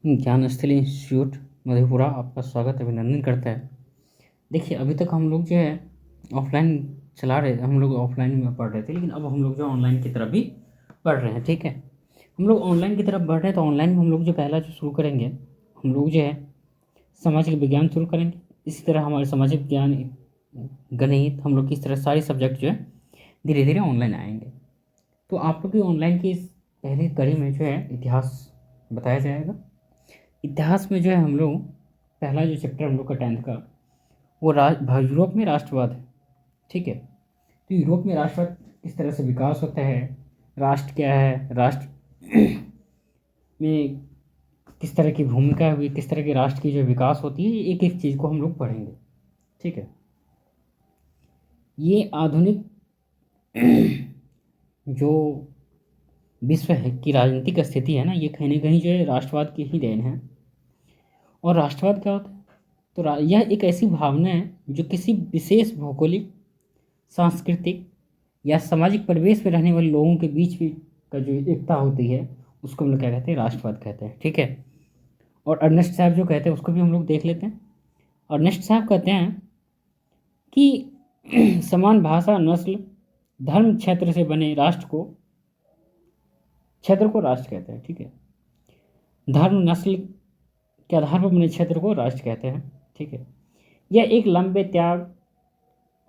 Gyansthali institute Madhepura आपका स्वागत अभिनंदन करता है। देखिए, अभी तक हम लोग जो है ऑफलाइन चला रहे, हम लोग ऑफलाइन में पढ़ रहे थे, लेकिन अब हम लोग जो ऑनलाइन की तरफ भी बढ़ रहे हैं। ठीक है, हम लोग ऑनलाइन की तरफ बढ़ रहे हैं, तो ऑनलाइन में हम लोग जो पहला जो शुरू करेंगे, हम लोग जो है सामाजिक विज्ञान शुरू करेंगे। इसी तरह हमारे सामाजिक विज्ञान, गणित, हम लोग की इस तरह सारे सब्जेक्ट जो है धीरे धीरे ऑनलाइन आएंगे। तो आप लोग की ऑनलाइन की इस पहली कड़ी में जो है इतिहास बताया जाएगा। इतिहास में जो है हम लोग पहला जो चैप्टर हम लोग का 10th का, वो यूरोप में राष्ट्रवाद है। ठीक है, तो यूरोप में राष्ट्रवाद किस तरह से विकास होता है, राष्ट्र क्या है, राष्ट्र में किस तरह की भूमिका हुई, किस तरह के राष्ट्र की जो विकास होती है, एक एक चीज़ को हम लोग पढ़ेंगे। ठीक है, ये आधुनिक जो विश्व है की राजनीतिक स्थिति है ना, ये कहीं ना कहीं जो है राष्ट्रवाद की ही देन है। और राष्ट्रवाद क्या होता है? तो यह एक ऐसी भावना है जो किसी विशेष भौगोलिक, सांस्कृतिक या सामाजिक परिवेश में रहने वाले लोगों के बीच भी का जो एकता होती है, उसको हम लोग क्या कहते हैं? राष्ट्रवाद कहते हैं। ठीक है, और अर्नेस्ट साहब जो कहते हैं उसको भी हम लोग देख लेते हैं। अर्नेस्ट साहब कहते हैं कि समान भाषा, नस्ल, धर्म, क्षेत्र से बने क्षेत्र को राष्ट्र कहते हैं। ठीक है, धर्म, नस्ल के आधार पर बने क्षेत्र को राष्ट्र कहते हैं। ठीक है, यह एक लंबे त्याग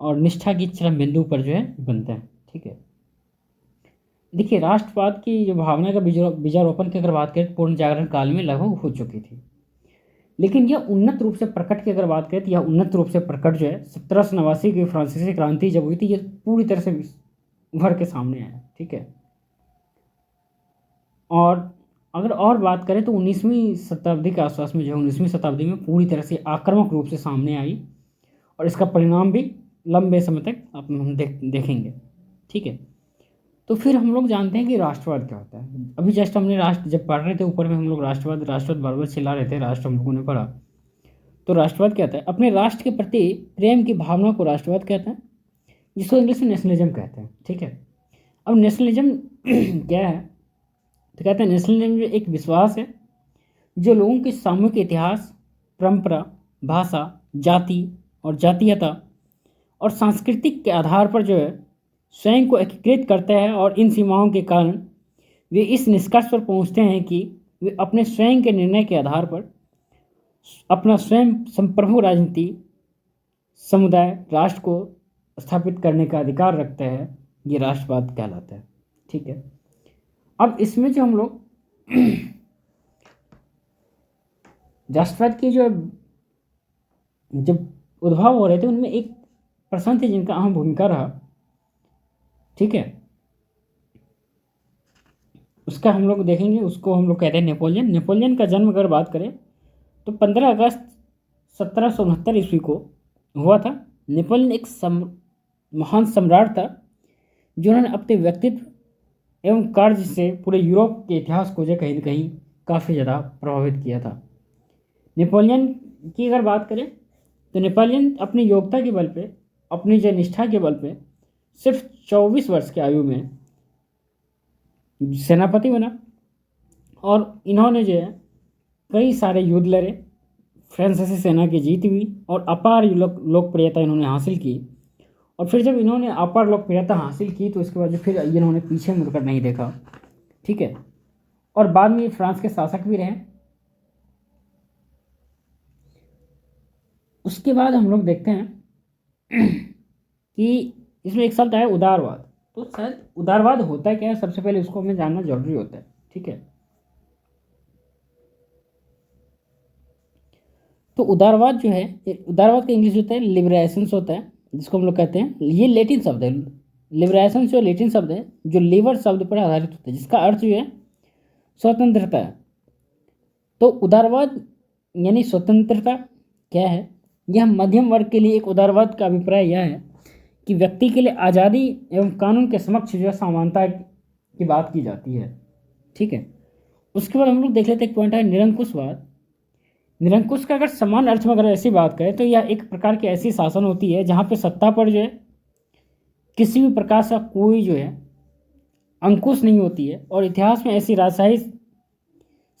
और निष्ठा की चरम बिंदु पर जो है बनते हैं। ठीक है, देखिए, राष्ट्रवाद की जो भावना का बीजारोपण की अगर बात करें, पूर्ण जागरण काल में लगभग हो चुकी थी, लेकिन यह उन्नत रूप से प्रकट की अगर बात करें तो यह उन्नत रूप से प्रकट जो है 1789 की फ्रांसीसी क्रांति जब हुई थी, यह पूरी तरह से उभर के सामने आया। ठीक है, और अगर और बात करें तो 19वीं शताब्दी के आसपास में जो है 19वीं शताब्दी में पूरी तरह से आक्रामक रूप से सामने आई, और इसका परिणाम भी लंबे समय तक हम देखेंगे। ठीक है, तो फिर हम लोग जानते हैं कि राष्ट्रवाद क्या होता है। अभी जस्ट हमने राष्ट्र जब पढ़ रहे थे ऊपर में, हम लोग राष्ट्रवाद बार बार चिल्ला रहे थे, राष्ट्र हम लोगों ने पढ़ा। तो राष्ट्रवाद क्या होता है? अपने राष्ट्र के प्रति प्रेम की भावना को राष्ट्रवाद कहते हैं, जिसको इंग्लिश में नेशनलिज्म कहते हैं। ठीक है, अब नेशनलिज्म क्या है? तो कहते हैं नेशनलिज्म एक विश्वास है जो लोगों के सामूहिक इतिहास, परंपरा, भाषा, जाति और जातीयता और सांस्कृतिक के आधार पर जो है स्वयं को एकीकृत करता है, और इन सीमाओं के कारण वे इस निष्कर्ष पर पहुंचते हैं कि वे अपने स्वयं के निर्णय के आधार पर अपना स्वयं संप्रभु राजनीति, समुदाय, राष्ट्र को स्थापित करने का अधिकार रखते हैं। ये राष्ट्रवाद कहलाता है। ठीक है, अब इसमें जो हम लोग राष्ट्रवाद की जो जब उद्भव हो रहे थे, उनमें एक पर्सन थे जिनका अहम भूमिका रहा। ठीक है, उसका हम लोग देखेंगे, उसको हम लोग कहते हैं नेपोलियन। नेपोलियन का जन्म अगर बात करें तो 15 अगस्त 1769 ईस्वी को हुआ था। नेपोलियन एक महान सम्राट था, जिन्होंने अपने व्यक्तित्व एवं कार्य से पूरे यूरोप के इतिहास को जो कहीं ना कहीं काफ़ी ज़्यादा प्रभावित किया था। नेपोलियन की अगर बात करें तो नेपोलियन अपनी योग्यता के बल पे, अपनी जो निष्ठा के बल पे सिर्फ 24 वर्ष की आयु में सेनापति बना, और इन्होंने जो है कई सारे युद्ध लड़े, फ्रांसीसी सेना की जीत हुई, और अपार लोकप्रियता इन्होंने हासिल की। और फिर जब इन्होंने अपार लोकप्रियता हासिल की तो उसके बाद फिर इन्होंने पीछे मुड़कर नहीं देखा। ठीक है, और बाद में फ्रांस के शासक भी रहे। उसके बाद हम लोग देखते हैं कि इसमें एक शब्द है उदारवाद। तो शायद उदारवाद होता है क्या है, सबसे पहले उसको हमें जानना जरूरी होता है। ठीक है, तो उदारवाद जो है, उदारवाद का इंग्लिश होता है लिबरेशंस होता है, जिसको हम लोग कहते हैं, ये लेटिन शब्द है। लिबरेशन जो लेटिन शब्द है, जो लिबर शब्द पर आधारित होता है, जिसका अर्थ जो है स्वतंत्रता है। तो उदारवाद यानी स्वतंत्रता क्या है? यह मध्यम वर्ग के लिए एक उदारवाद का अभिप्राय यह है कि व्यक्ति के लिए आज़ादी एवं कानून के समक्ष जो समानता की बात की जाती है। ठीक है, उसके बाद हम लोग देख लेते हैं एक पॉइंट है निरंकुशवाद। निरंकुश का अगर समान अर्थ में अगर ऐसी बात करें तो यह एक प्रकार की ऐसी शासन होती है जहाँ पे सत्ता पर जो है किसी भी प्रकार का कोई जो है अंकुश नहीं होती है, और इतिहास में ऐसी राजशाही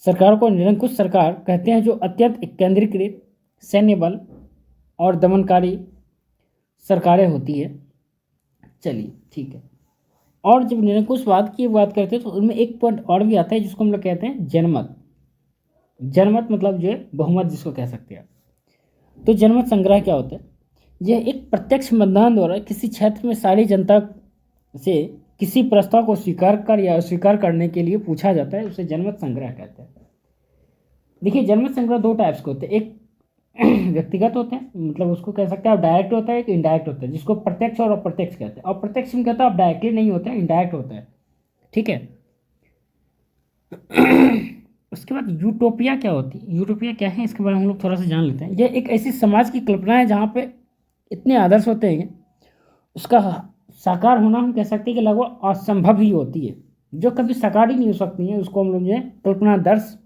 सरकार को निरंकुश सरकार कहते हैं जो अत्यंत केंद्रीकृत सैन्य बल और दमनकारी सरकारें होती है। चलिए ठीक है। और जब निरंकुशवाद की बात करते हैं तो उनमें एक पॉइंट और भी आता है जिसको हम लोग कहते हैं जनमत। जनमत मतलब जो है बहुमत जिसको कह सकते हैं। तो जनमत संग्रह क्या होता है? यह एक प्रत्यक्ष मतदान द्वारा किसी क्षेत्र में सारी जनता से किसी प्रस्ताव को स्वीकार कर या अस्वीकार करने के लिए पूछा जाता है, उसे जनमत संग्रह कहते हैं। देखिए जनमत संग्रह दो टाइप्स के होते हैं, एक व्यक्तिगत होते हैं, मतलब उसको कह सकते हैं आप डायरेक्ट होता है, एक इनडायरेक्ट होता है जिसको प्रत्यक्ष और अप्रत्यक्ष कहते हैं। अप्रत्यक्ष में कहता है आप डायरेक्टली नहीं होते हैं, इनडायरेक्ट होता है, ठीक है। उसके बाद यूटोपिया क्या होती है? यूटोपिया क्या है इसके बारे में हम लोग थोड़ा सा जान लेते हैं। यह एक ऐसी समाज की कल्पना है जहाँ पे इतने आदर्श होते हैं उसका साकार होना हम कह सकते हैं कि लगभग असंभव ही होती है, जो कभी साकार ही नहीं हो सकती है, उसको हम लोग जो है कल्पनादर्श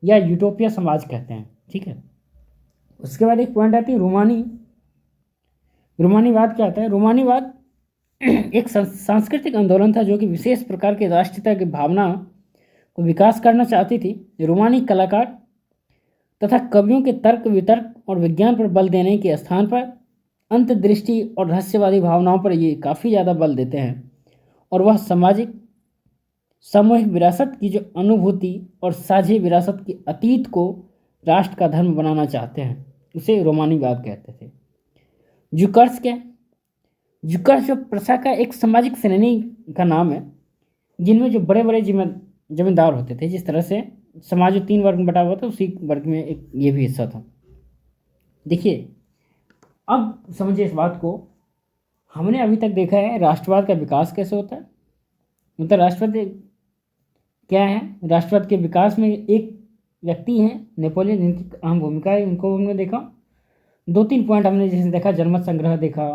या यूटोपिया समाज कहते हैं, ठीक है। उसके बाद एक पॉइंट आती है रोमानीवाद क्या होता है? रोमानीवाद एक सांस्कृतिक आंदोलन था जो कि विशेष प्रकार के राष्ट्रीयता की भावना को विकास करना चाहती थी। रोमानी कलाकार तथा कवियों के तर्क वितर्क और विज्ञान पर बल देने के स्थान पर अंतर्दृष्टि और रहस्यवादी भावनाओं पर ये काफ़ी ज़्यादा बल देते हैं, और वह सामाजिक सामूहिक विरासत की जो अनुभूति और साझी विरासत की अतीत को राष्ट्र का धर्म बनाना चाहते हैं, उसे रोमानीवाद कहते थे। जुकर्स क्या? जुकर्स जो प्रथा का एक सामाजिक श्रेणी का नाम है जिनमें जो बड़े बड़े जमींदार होते थे, जिस तरह से समाज जो 3 वर्ग में बटा हुआ था उसी वर्ग में एक ये भी हिस्सा था। देखिए अब समझिए इस बात को, हमने अभी तक देखा है राष्ट्रवाद का विकास कैसे होता है, मतलब राष्ट्रवाद क्या है। राष्ट्रवाद के विकास में एक व्यक्ति हैं नेपोलियन, जिनकी अहम भूमिका है, उनको हमने देखा। 2-3 पॉइंट हमने जैसे देखा, जनमत संग्रह देखा,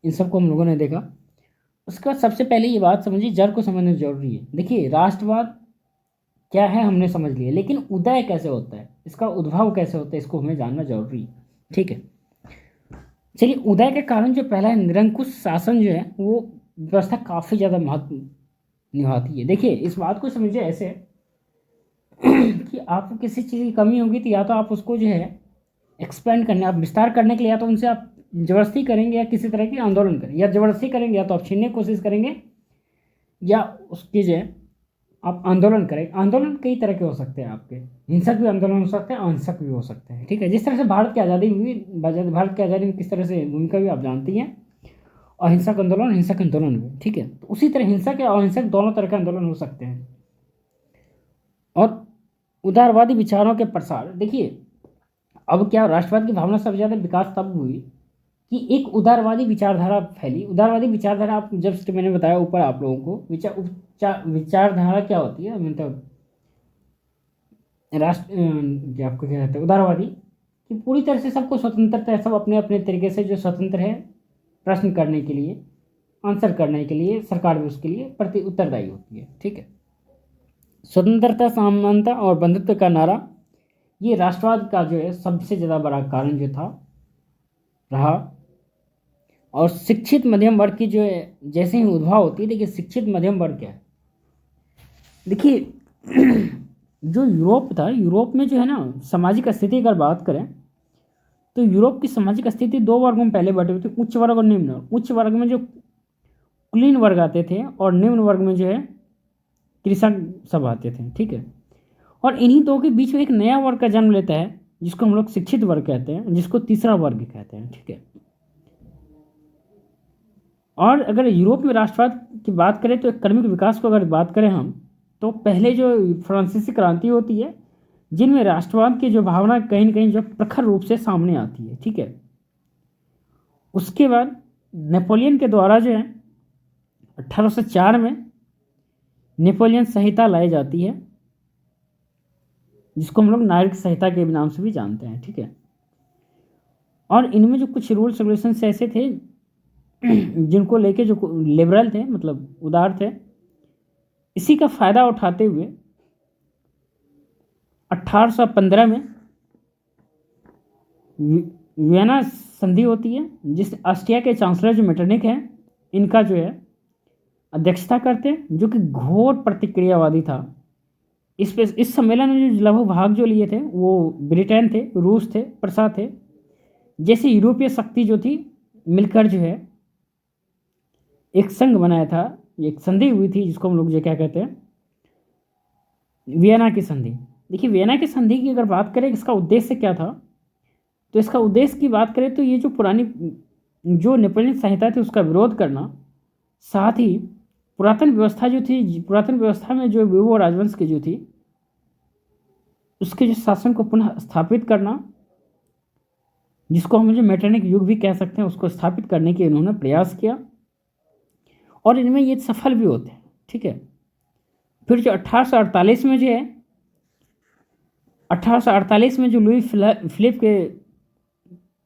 इन सबको हम लोगों ने देखा। उसके बाद सबसे पहले ये बात समझिए, जड़ को समझना जरूरी है। देखिए राष्ट्रवाद क्या है हमने समझ लिया, लेकिन उदय कैसे होता है, इसका उद्भव कैसे होता है, इसको हमें जानना जरूरी है, ठीक है। चलिए उदय के कारण जो पहला निरंकुश शासन जो है वो व्यवस्था काफ़ी ज़्यादा महत्व निभाती है। देखिए इस बात को समझिए ऐसे कि आपको किसी चीज़ की कमी होगी तो या तो आप उसको जो है एक्सपेंड करने, आप विस्तार करने के लिए या तो उनसे आप जबरदस्ती करेंगे या किसी तरह की आंदोलन करें, या जबरदस्ती करेंगे या तो आप छीनने की कोशिश करेंगे या उसकी जो है आप आंदोलन करें। आंदोलन कई तरह के हो सकते हैं आपके, हिंसक भी आंदोलन हो सकते हैं, अहिंसक भी हो सकते हैं, ठीक है। जिस तरह से भारत की आज़ादी हुई, भारत की आज़ादी में किस तरह से भूमिका हुई आप जानती हैं, अहिंसक आंदोलन हिंसक आंदोलन हुए, ठीक है। तो उसी तरह हिंसक या अहिंसक दोनों तरह के आंदोलन हो सकते हैं। और उदारवादी विचारों के प्रसार, देखिए अब क्या राष्ट्रवाद की भावना सबसे ज़्यादा विकास तब हुई कि एक उदारवादी विचारधारा फैली। उदारवादी विचारधारा आप जब मैंने बताया ऊपर आप लोगों को, विचारधारा क्या होती है, मतलब राष्ट्र आपको क्या कहते हैं उदारवादी, कि पूरी तरह से सबको स्वतंत्रता है, सब अपने अपने तरीके से जो स्वतंत्र है प्रश्न करने के लिए, आंसर करने के लिए, सरकार भी उसके लिए प्रति उत्तरदायी होती है, ठीक है। स्वतंत्रता समानता और बंधुत्व का नारा, ये राष्ट्रवाद का जो है सबसे ज़्यादा बड़ा कारण जो था रहा। और शिक्षित मध्यम वर्ग की जो है जैसे ही उद्भव होती है, देखिए शिक्षित मध्यम वर्ग क्या है, देखिए जो यूरोप था, यूरोप में जो है ना सामाजिक स्थिति अगर बात करें तो यूरोप की सामाजिक स्थिति 2 वर्गों में पहले बटे हुए थे, उच्च वर्ग और निम्न वर्ग। उच्च वर्ग में जो कुलीन वर्ग आते थे और निम्न वर्ग में जो है कृषक सब आते थे, ठीक है। और इन्हीं दो के बीच में एक नया वर्ग का जन्म लेता है जिसको हम लोग शिक्षित वर्ग कहते हैं, जिसको तीसरा वर्ग कहते हैं, ठीक है। और अगर यूरोप में राष्ट्रवाद की बात करें तो क्रमिक विकास को अगर बात करें हम, तो पहले जो फ्रांसीसी क्रांति होती है जिनमें राष्ट्रवाद की जो भावना कहीं ना कहीं जो प्रखर रूप से सामने आती है, ठीक है। उसके बाद नेपोलियन के द्वारा जो है 1804 में नेपोलियन संहिता लाई जाती है, जिसको हम लोग नागरिक संहिता के नाम से भी जानते हैं, ठीक है। और इनमें जो कुछ रूल्स रेगुलेशंस ऐसे थे जिनको लेके जो लिबरल थे, मतलब उदार थे, इसी का फ़ायदा उठाते हुए 1815 में वियना संधि होती है, जिस ऑस्ट्रिया के चांसलर जो मेटरनिक हैं इनका जो है अध्यक्षता करते हैं, जो कि घोर प्रतिक्रियावादी था इस सम्मेलन में जो लगभग भाग जो लिए थे वो ब्रिटेन थे, रूस थे, प्रसा थे, जैसे यूरोपीय शक्ति जो थी मिलकर जो है एक संघ बनाया था, एक संधि हुई थी जिसको हम लोग जो क्या कहते हैं वियना की संधि। देखिए वियना की संधि की अगर बात करें इसका उद्देश्य क्या था, तो इसका उद्देश्य की बात करें तो ये जो पुरानी जो नेपोलियन संहिता थी उसका विरोध करना, साथ ही पुरातन व्यवस्था जो थी, पुरातन व्यवस्था में जो विवो राजवंश की जो थी उसके जो शासन को पुनः स्थापित करना, जिसको हम जो मैटरनिक युग भी कह सकते हैं, उसको स्थापित करने के इन्होंने प्रयास किया और इनमें ये सफल भी होते हैं। ठीक है, फिर जो 1848 में जो है 1848 में जो लुई फिलिप के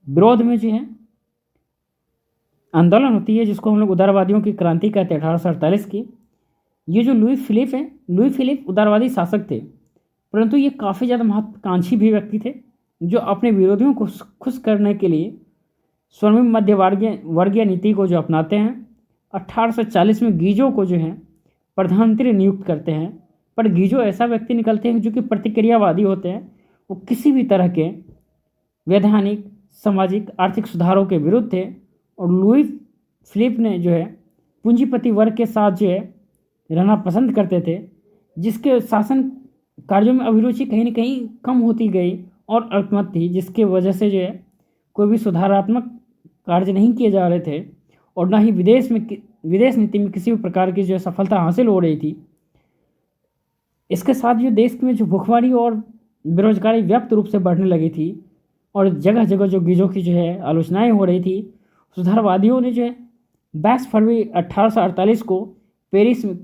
विरोध में जो है आंदोलन होती है, जिसको हम लोग उदारवादियों की क्रांति कहते हैं 1848 की। ये जो लुई फिलिप है, लुई फिलिप उदारवादी शासक थे, परंतु ये काफ़ी ज़्यादा महत्वाकांक्षी भी व्यक्ति थे जो अपने विरोधियों को खुश करने के लिए स्वर्णिम मध्य वर्गीय नीति को जो अपनाते हैं। 1840 में गीजो को जो है प्रधानमंत्री नियुक्त करते हैं, पर गीजो ऐसा व्यक्ति निकलते हैं जो कि प्रतिक्रियावादी होते हैं, वो किसी भी तरह के वैधानिक, सामाजिक, आर्थिक सुधारों के विरुद्ध थे। और लुई फिलिप ने जो है पूंजीपति वर्ग के साथ जो है रहना पसंद करते थे, जिसके शासन कार्यों में अभिरुचि कहीं न कहीं कम होती गई और अल्पमत थी, जिसके वजह से जो है कोई भी सुधारात्मक कार्य नहीं किए जा रहे थे और ना ही विदेश नीति में किसी भी प्रकार की जो सफलता हासिल हो रही थी। इसके साथ जो देश में जो भुखमरी और बेरोजगारी व्यापक रूप से बढ़ने लगी थी और जगह जगह जो गीजों की जो है आलोचनाएं हो रही थी, सुधारवादियों ने जो है 22 फरवरी 1848 को पेरिस में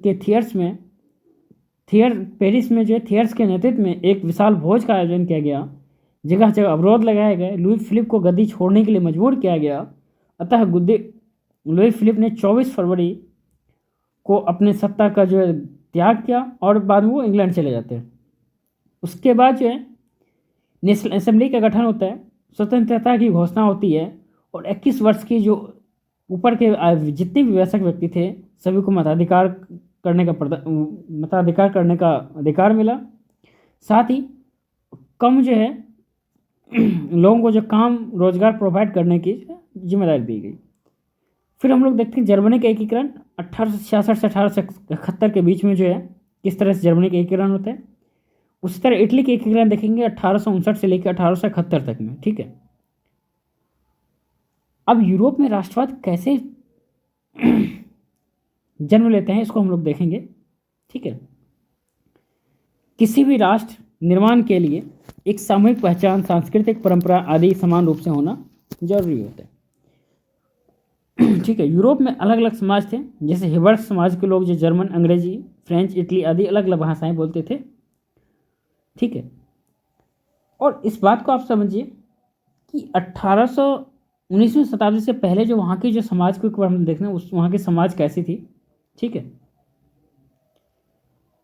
जो है थियर्स के नेतृत्व में एक विशाल भोज का आयोजन किया गया। जगह जगह अवरोध लगाए गए, लुई फिलिप को गद्दी छोड़ने के लिए मजबूर किया गया। अतः लुई फिलिप ने 24 फरवरी को अपने सत्ता का जो है त्याग किया और बाद में वो इंग्लैंड चले जाते हैं। उसके बाद जो है नेशनल असेंबली का गठन होता है, स्वतंत्रता की घोषणा होती है और 21 वर्ष की जो ऊपर के जितने भी वयस्क व्यक्ति थे सभी को मताधिकार करने का अधिकार मिला। साथ ही कम जो है लोगों को जो काम रोजगार प्रोवाइड करने की जिम्मेदारी दी गई। फिर हम लोग देखते हैं जर्मनी का एकीकरण 1866 से 1871 के बीच में जो है किस तरह से जर्मनी का एकीकरण होता है। उसी तरह इटली के एकीकरण देखेंगे 1859 से लेकर 1871 तक में। ठीक है, अब यूरोप में राष्ट्रवाद कैसे जन्म लेते हैं इसको हम लोग देखेंगे। ठीक है, किसी भी राष्ट्र निर्माण के लिए एक सामूहिक पहचान, सांस्कृतिक परंपरा आदि समान रूप से होना जरूरी होता है। ठीक है, यूरोप में अलग अलग समाज थे, जैसे हिबर्ट समाज के लोग जो जर्मन, अंग्रेजी, फ्रेंच, इटली आदि अलग अलग भाषाएं बोलते थे। ठीक है, और इस बात को आप समझिए कि 19वीं शताब्दी से पहले जो वहाँ की जो समाज को हम देखना उस वहाँ की समाज कैसी थी। ठीक है,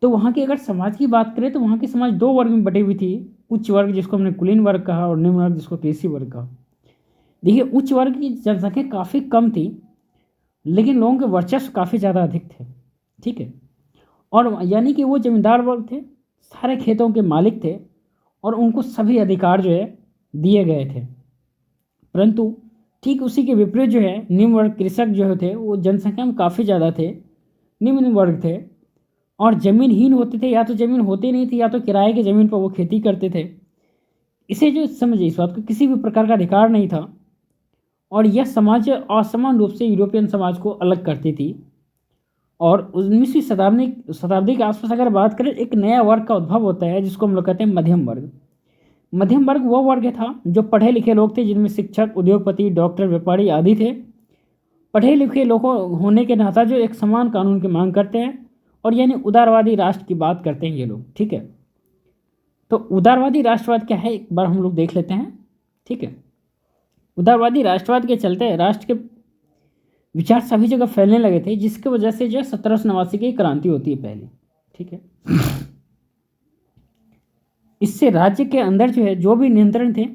तो वहाँ की अगर समाज की बात करें तो वहाँ की समाज दो वर्ग में बटी हुई थी। उच्च वर्ग जिसको हमने कुलीन वर्ग कहा और निम्न वर्ग जिसको कृषि वर्ग कहा। देखिए उच्च वर्ग की जनसंख्या काफ़ी कम थी, लेकिन लोगों के वर्चस्व काफ़ी ज़्यादा अधिक थे। ठीक है, और यानी कि वो जमींदार वर्ग थे, सारे खेतों के मालिक थे और उनको सभी अधिकार जो है दिए गए थे। परंतु ठीक उसी के विपरीत जो है निम्न वर्ग कृषक जो थे वो जनसंख्या में काफ़ी ज़्यादा थे, निम्न वर्ग थे और जमीनहीन होते थे, या तो ज़मीन होती नहीं थी या तो किराए की ज़मीन पर वो खेती करते थे। इसे जो समझिए इस बात को किसी भी प्रकार का अधिकार नहीं था और यह समाज असमान रूप से यूरोपियन समाज को अलग करती थी। और 19वीं शताब्दी के आसपास अगर बात करें एक नया वर्ग का उद्भव होता है जिसको हम लोग कहते हैं मध्यम वर्ग। मध्यम वर्ग वो वर्ग था जो पढ़े लिखे लोग थे, जिनमें शिक्षक, उद्योगपति, डॉक्टर, व्यापारी आदि थे। पढ़े लिखे लोगों होने के नाता जो एक समान कानून की मांग करते हैं और यानी उदारवादी राष्ट्र की बात करते हैं ये लोग। ठीक है, तो उदारवादी राष्ट्रवाद क्या है एक बार हम लोग देख लेते हैं। ठीक है, उदारवादी राष्ट्रवाद के चलते राष्ट्र के विचार सभी जगह फैलने लगे थे, जिसकी वजह से जो 1789 की क्रांति होती है पहली। ठीक है, इससे राज्य के अंदर जो है जो भी नियंत्रण थे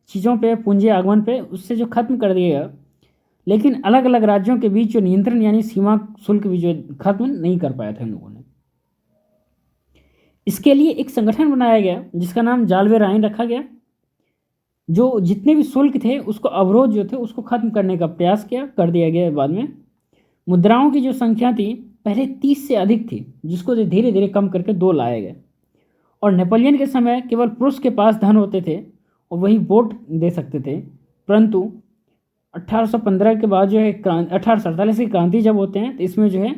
चीज़ों पे, पूंजी आगमन पे, उससे जो खत्म कर दिया गया। लेकिन अलग अलग राज्यों के बीच जो नियंत्रण यानी सीमा शुल्क भी जो खत्म नहीं कर पाया था इन लोगों ने। इसके लिए एक संगठन बनाया गया जिसका नाम जाल्वे राइन रखा गया, जो जितने भी शुल्क थे उसको अवरोध जो थे उसको खत्म करने का प्रयास कर दिया गया बाद में। मुद्राओं की जो संख्या थी पहले 30 से अधिक थी, जिसको धीरे धीरे कम करके 2 लाए गए। और नेपोलियन के समय केवल पुरुष के पास धन होते थे और वही वोट दे सकते थे, परंतु 1815 के बाद जो है 1847 की क्रांति जब होते हैं तो इसमें जो है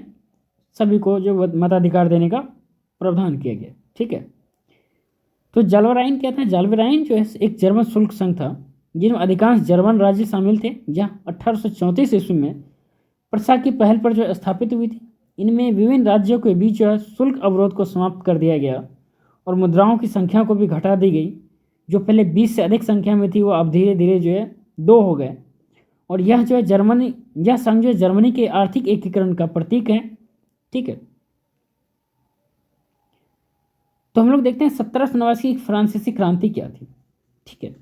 सभी को जो मताधिकार देने का प्रावधान किया गया। ठीक है, तो जाल्वराइन क्या था? जाल्वराइन जो है एक जर्मन शुल्क संघ था जिनमें अधिकांश जर्मन राज्य शामिल थे, जहाँ 1834 ईस्वी में प्रशा की पहल पर जो स्थापित हुई थी। इनमें विभिन्न राज्यों के बीच जो है शुल्क अवरोध को समाप्त कर दिया गया और मुद्राओं की संख्या को भी घटा दी गई। जो पहले 20 से अधिक संख्या में थी वो अब धीरे धीरे जो है 2 हो गए। और यह जो है यह संघ जो है जर्मनी के आर्थिक एकीकरण का प्रतीक है। ठीक है, तो हम लोग देखते हैं 1789 की फ्रांसीसी क्रांति क्या थी। ठीक है,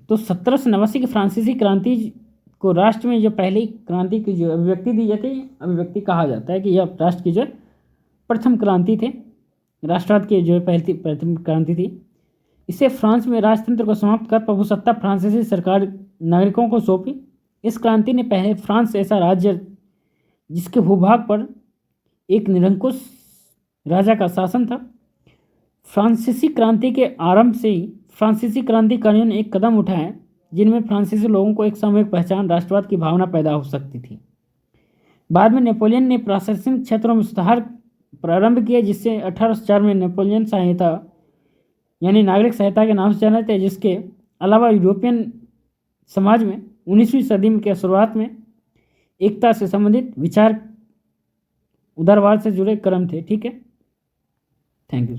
तो 1789 की फ्रांसीसी क्रांति को राष्ट्र में जो पहली क्रांति की जो अभिव्यक्ति दी जाती है, अभिव्यक्ति कहा जाता है कि यह राष्ट्र की जो प्रथम क्रांति थे, राष्ट्रवाद की जो पहली प्रथम क्रांति थी। इसे फ्रांस में राजतंत्र को समाप्त कर प्रभुसत्ता फ्रांसीसी सरकार नागरिकों को सौंपी। इस क्रांति ने पहले फ्रांस ऐसा राज्य जिसके भूभाग पर एक निरंकुश राजा का शासन था। फ्रांसीसी क्रांति के आरंभ से ही फ्रांसीसी क्रांतिकारियों ने एक कदम उठाया जिनमें फ्रांसीसी लोगों को एक सामूहिक पहचान, राष्ट्रवाद की भावना पैदा हो सकती थी। बाद में नेपोलियन ने प्रशासनिक क्षेत्रों में सुधार प्रारंभ किए, जिससे 1804 में नेपोलियन संहिता यानी नागरिक संहिता के नाम से जाना जाता है, जिसके अलावा यूरोपियन समाज में 19वीं सदी के शुरुआत में एकता से संबंधित विचार, उदारवाद से जुड़े क्रम थे। ठीक है, थैंक यू।